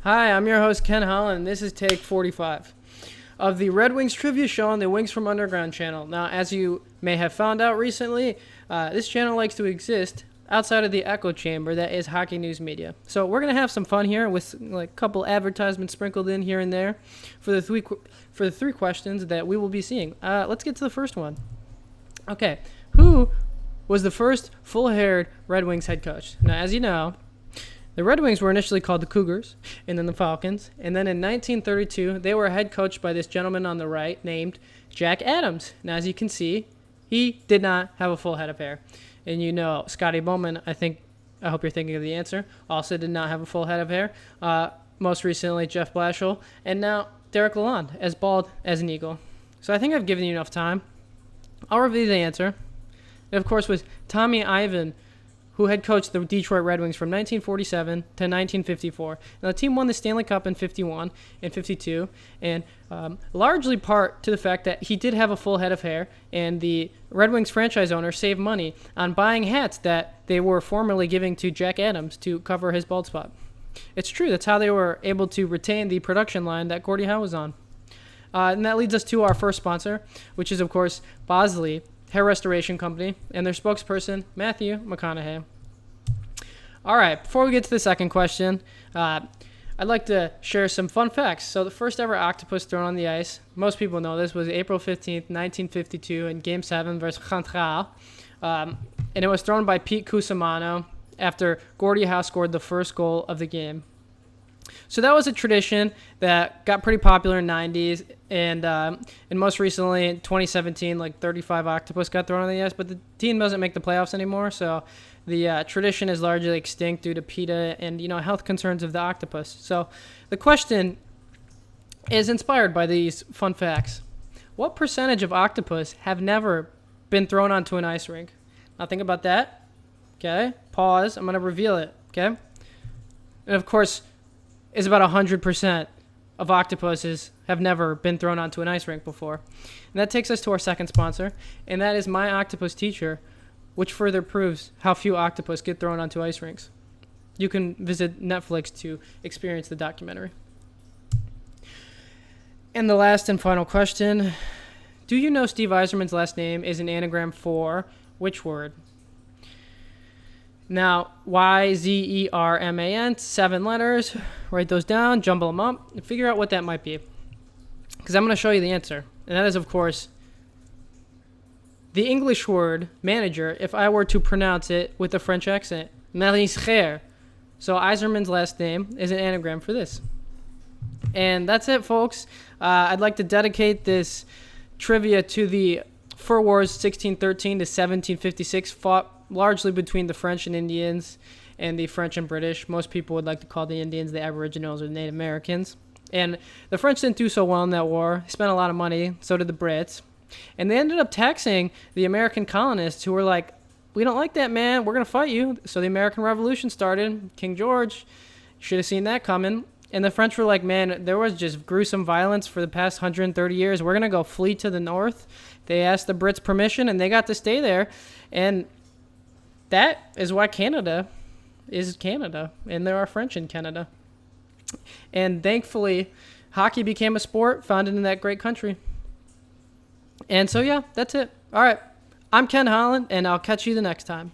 Hi, I'm your host, Ken Holland, and this is take 45 of the Red Wings trivia show on the Wings from Underground channel. Now, as you may have found out recently, this channel likes to exist outside of the echo chamber that is Hockey News Media. So we're going to have some fun here with like a couple advertisements sprinkled in here and there for the three questions that we will be seeing. Let's get to the first one. Okay, who was the first full-haired Red Wings head coach? Now, as you know, the Red Wings were initially called the Cougars, and then the Falcons, and then in 1932, they were head coached by this gentleman on the right named Jack Adams. Now, as you can see, he did not have a full head of hair. And you know, Scotty Bowman, I hope you're thinking of the answer, also did not have a full head of hair. Most recently, Jeff Blashill, and now Derek Lalonde, as bald as an eagle. So I think I've given you enough time. I'll reveal the answer. It, of course, was Tommy Ivan, who had coached the Detroit Red Wings from 1947 to 1954. Now, the team won the Stanley Cup in 51 and 52, and largely part to the fact that he did have a full head of hair, and the Red Wings franchise owner saved money on buying hats that they were formerly giving to Jack Adams to cover his bald spot. It's true. That's how they were able to retain the production line that Gordie Howe was on. And that leads us to our first sponsor, which is, of course, Bosley Hair Restoration Company, and their spokesperson, Matthew McConaughey. All right, before we get to the second question, I'd like to share some fun facts. So the first ever octopus thrown on the ice, most people know this, was April 15th, 1952 in Game 7 versus Central. And it was thrown by Pete Cusimano after Gordie Howe scored the first goal of the game. So that was a tradition that got pretty popular in the 90s, and most recently in 2017, like 35 octopus got thrown on the ice, but the team doesn't make the playoffs anymore, so the tradition is largely extinct due to PETA and health concerns of the octopus. So the question is inspired by these fun facts. What percentage of octopus have never been thrown onto an ice rink? Now think about that. Okay, pause. I'm going to reveal it. Okay, and of course, is about 100% of octopuses have never been thrown onto an ice rink before. And that takes us to our second sponsor, and that is My Octopus Teacher, which further proves how few octopus get thrown onto ice rinks. You can visit Netflix to experience the documentary. And the last and final question, do you know Steve Yzerman's last name is an anagram for which word? Now, Yzerman, 7 letters. Write those down, jumble them up, and figure out what that might be. Because I'm going to show you the answer. And that is, of course, the English word manager, if I were to pronounce it with a French accent. Manager. So Yzerman's last name is an anagram for this. And that's it, folks. I'd like to dedicate this trivia to the Fur Wars 1613 to 1756, fought largely between the French and Indians and the French and British. Most people would like to call the Indians the Aboriginals or the Native Americans. And the French didn't do so well in that war. They spent a lot of money. So did the Brits. And they ended up taxing the American colonists who were like, we don't like that, man. We're going to fight you. So the American Revolution started. King George should have seen that coming. And the French were like, man, there was just gruesome violence for the past 130 years. We're going to go flee to the north. They asked the Brits permission, and they got to stay there. And that is why Canada is Canada, and there are French in Canada. And thankfully, hockey became a sport founded in that great country. And so, yeah, that's it. All right, I'm Ken Holland, and I'll catch you the next time.